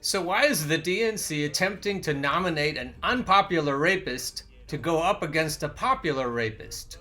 So why is the DNC attempting to nominate an unpopular rapist to go up against a popular rapist?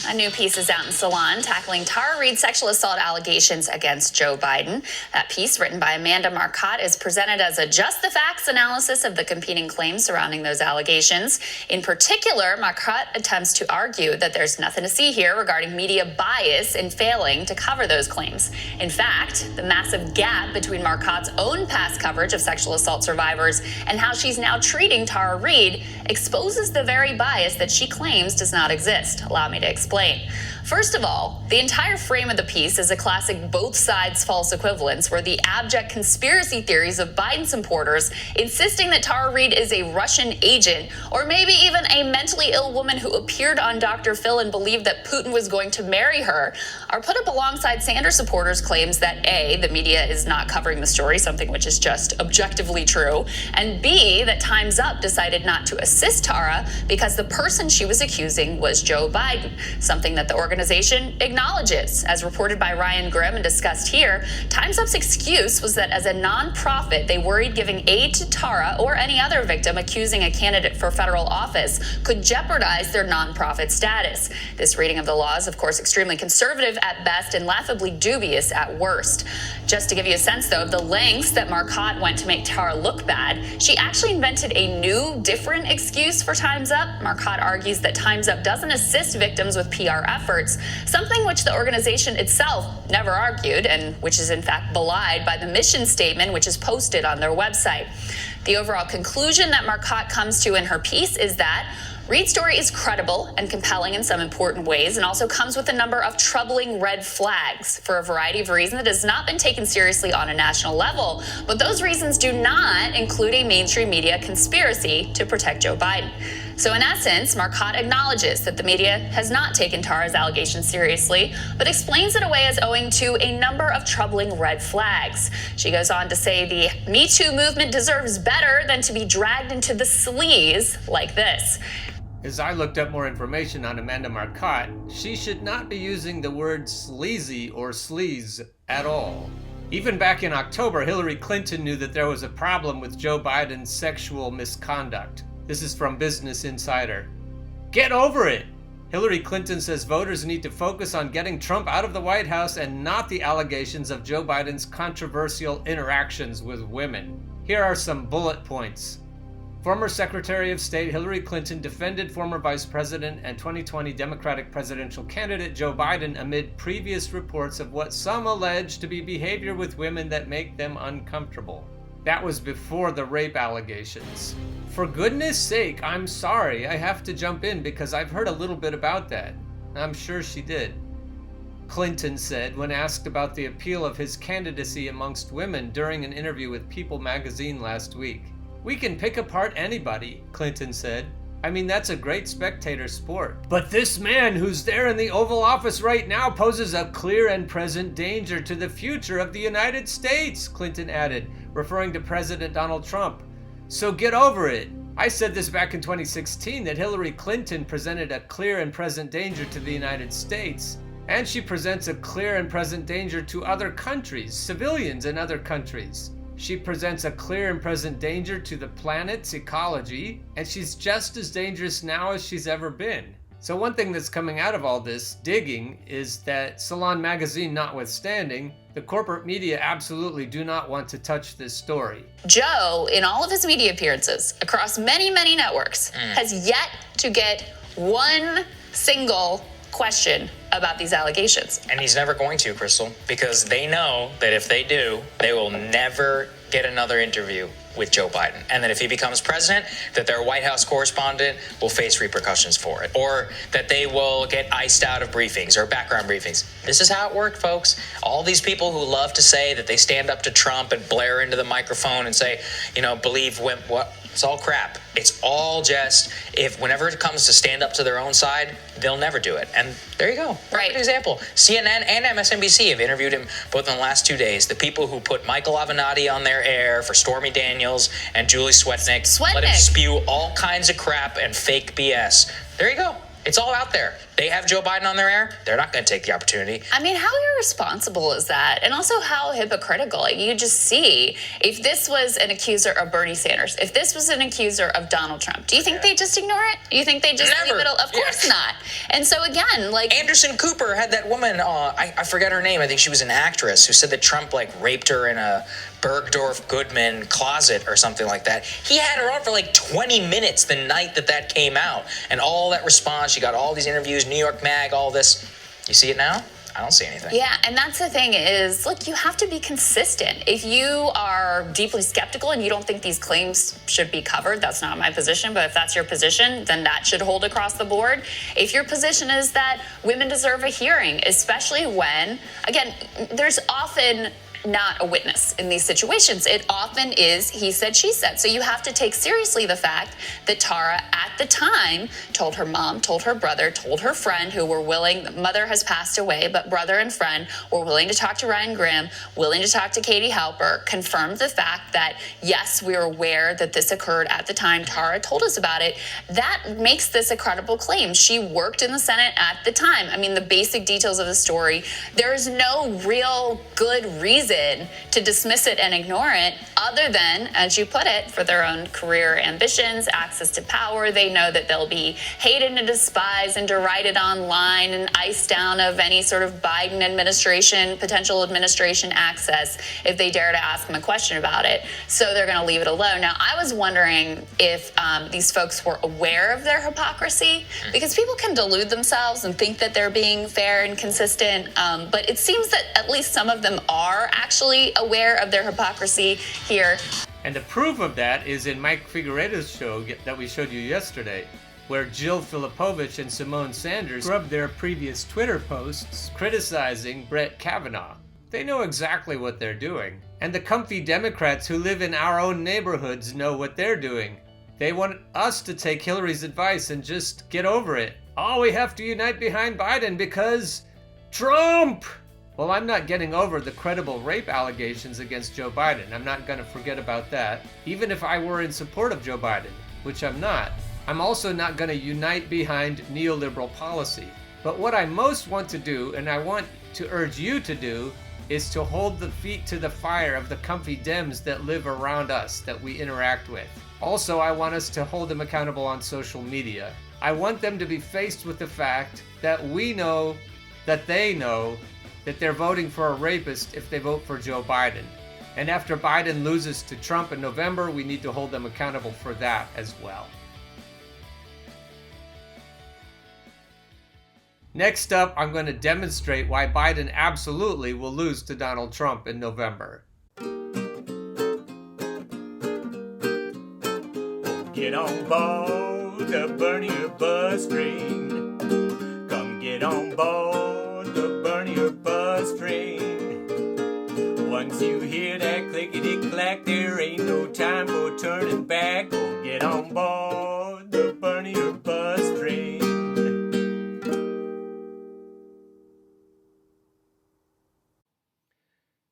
A new piece is out in Salon tackling Tara Reade's sexual assault allegations against Joe Biden. That piece, written by Amanda Marcotte, is presented as a just the facts analysis of the competing claims surrounding those allegations. In particular, Marcotte attempts to argue that there's nothing to see here regarding media bias in failing to cover those claims. In fact, the massive gap between Marcotte's own past coverage of sexual assault survivors and how she's now treating Tara Reade exposes the very bias that she claims does not exist. Allow me to explain. First of all, the entire frame of the piece is a classic both sides false equivalence, where the abject conspiracy theories of Biden supporters insisting that Tara Reade is a Russian agent, or maybe even a mentally ill woman who appeared on Dr. Phil and believed that Putin was going to marry her, are put up alongside Sanders supporters' claims that A, the media is not covering the story, something which is just objectively true, and B, that Time's Up decided not to assist Tara because the person she was accusing was Joe Biden, something that the organization acknowledges. As reported by Ryan Grimm and discussed here, Time's Up's excuse was that as a nonprofit, they worried giving aid to Tara or any other victim accusing a candidate for federal office could jeopardize their nonprofit status. This reading of the law is, of course, extremely conservative at best and laughably dubious at worst. Just to give you a sense, though, of the lengths that Marcotte went to make Tara look bad, she actually invented a new, different excuse for Time's Up. Marcotte argues that Time's Up doesn't assist victims with PR efforts, something which the organization itself never argued, and which is in fact belied by the mission statement, which is posted on their website. The overall conclusion that Marcotte comes to in her piece is that Reade's story is credible and compelling in some important ways, and also comes with a number of troubling red flags for a variety of reasons that has not been taken seriously on a national level. But those reasons do not include a mainstream media conspiracy to protect Joe Biden. So in essence, Marcotte acknowledges that the media has not taken Tara's allegations seriously, but explains it away as owing to a number of troubling red flags. She goes on to say the Me Too movement deserves better than to be dragged into the sleaze like this. As I looked up more information on Amanda Marcotte, she should not be using the word sleazy or sleaze at all. Even back in October, Hillary Clinton knew that there was a problem with Joe Biden's sexual misconduct. This is from Business Insider. Get over it! Hillary Clinton says voters need to focus on getting Trump out of the White House and not the allegations of Joe Biden's controversial interactions with women. Here are some bullet points. Former Secretary of State Hillary Clinton defended former Vice President and 2020 Democratic presidential candidate Joe Biden amid previous reports of what some allege to be behavior with women that make them uncomfortable. That was before the rape allegations. For goodness sake, I'm sorry, I have to jump in because I've heard a little bit about that. I'm sure she did. Clinton said when asked about the appeal of his candidacy amongst women during an interview with People magazine last week. We can pick apart anybody, Clinton said. I mean, that's a great spectator sport. But this man who's there in the Oval Office right now poses a clear and present danger to the future of the United States, Clinton added, referring to President Donald Trump. So get over it. I said this back in 2016 that Hillary Clinton presented a clear and present danger to the United States. And she presents a clear and present danger to other countries, civilians in other countries. She presents a clear and present danger to the planet's ecology, and she's just as dangerous now as she's ever been. So one thing that's coming out of all this digging is that Salon magazine notwithstanding, the corporate media absolutely do not want to touch this story. Joe, in all of his media appearances across many, many networks, has yet to get one single question about these allegations. And he's never going to, Krystal, because they know that if they do, they will never get another interview with Joe Biden. And that if he becomes president, that their White House correspondent will face repercussions for it. Or that they will get iced out of briefings or background briefings. This is how it worked, folks. All these people who love to say that they stand up to Trump and blare into the microphone and say, believe what? It's all crap. It's all just, whenever it comes to stand up to their own side, they'll never do it. And there you go. Right. Good example. CNN and MSNBC have interviewed him both in the last 2 days. The people who put Michael Avenatti on their air for Stormy Daniels and Julie Swetnick. Let him spew all kinds of crap and fake BS. There you go. It's all out there. They have Joe Biden on their air. They're not going to take the opportunity. I mean, how irresponsible is that? And also how hypocritical. Like, you just see, if this was an accuser of Bernie Sanders, if this was an accuser of Donald Trump, do you think they just ignore it? Do you think they just leave it? Of course not. And so again, like, Anderson Cooper had that woman, I forget her name, I think she was an actress, who said that Trump like raped her in a Bergdorf Goodman closet or something like that. He had her on for like 20 minutes the night that came out, and all that response, she got all these interviews, New York Mag, all this. You see it now? I don't see anything. Yeah, and that's the thing is, look, you have to be consistent. If you are deeply skeptical and you don't think these claims should be covered, that's not my position, but if that's your position, then that should hold across the board. If your position is that women deserve a hearing, especially when, again, there's often not a witness in these situations. It often is he said, she said. So you have to take seriously the fact that Tara at the time told her mom, told her brother, told her friend who were willing, mother has passed away, but brother and friend were willing to talk to Ryan Grimm, willing to talk to Katie Halper, confirmed the fact that, yes, we are aware that this occurred at the time Tara told us about it. That makes this a credible claim. She worked in the Senate at the time. I mean, the basic details of the story, there is no real good reason to dismiss it and ignore it, other than, as you put it, for their own career ambitions, access to power. They know that they'll be hated and despised and derided online and iced down of any sort of Biden administration, potential administration access if they dare to ask them a question about it. So they're going to leave it alone. Now, I was wondering if these folks were aware of their hypocrisy, because people can delude themselves and think that they're being fair and consistent, but it seems that at least some of them are actually aware of their hypocrisy here. And the proof of that is in Mike Figueredo's show that we showed you yesterday, where Jill Filipovich and Simone Sanders scrubbed their previous Twitter posts criticizing Brett Kavanaugh. They know exactly what they're doing. And the comfy Democrats who live in our own neighborhoods know what they're doing. They want us to take Hillary's advice and just get over it. Oh, we have to unite behind Biden because Trump! Well, I'm not getting over the credible rape allegations against Joe Biden. I'm not going to forget about that. Even if I were in support of Joe Biden, which I'm not, I'm also not going to unite behind neoliberal policy. But what I most want to do, and I want to urge you to do, is to hold the feet to the fire of the comfy Dems that live around us, that we interact with. Also, I want us to hold them accountable on social media. I want them to be faced with the fact that we know that they know that they're voting for a rapist if they vote for Joe Biden. And after Biden loses to Trump in November, we need to hold them accountable for that as well. Next up, I'm going to demonstrate why Biden absolutely will lose to Donald Trump in November. Get on board the Bernier bus train. Come get on board the Bernier bus train. Once you hear that clickety-clack, there ain't no time for turning back. Oh, get on board the Bernier bus train.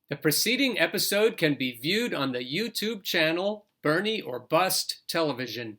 The preceding episode can be viewed on the YouTube channel Bernie or Bust Television.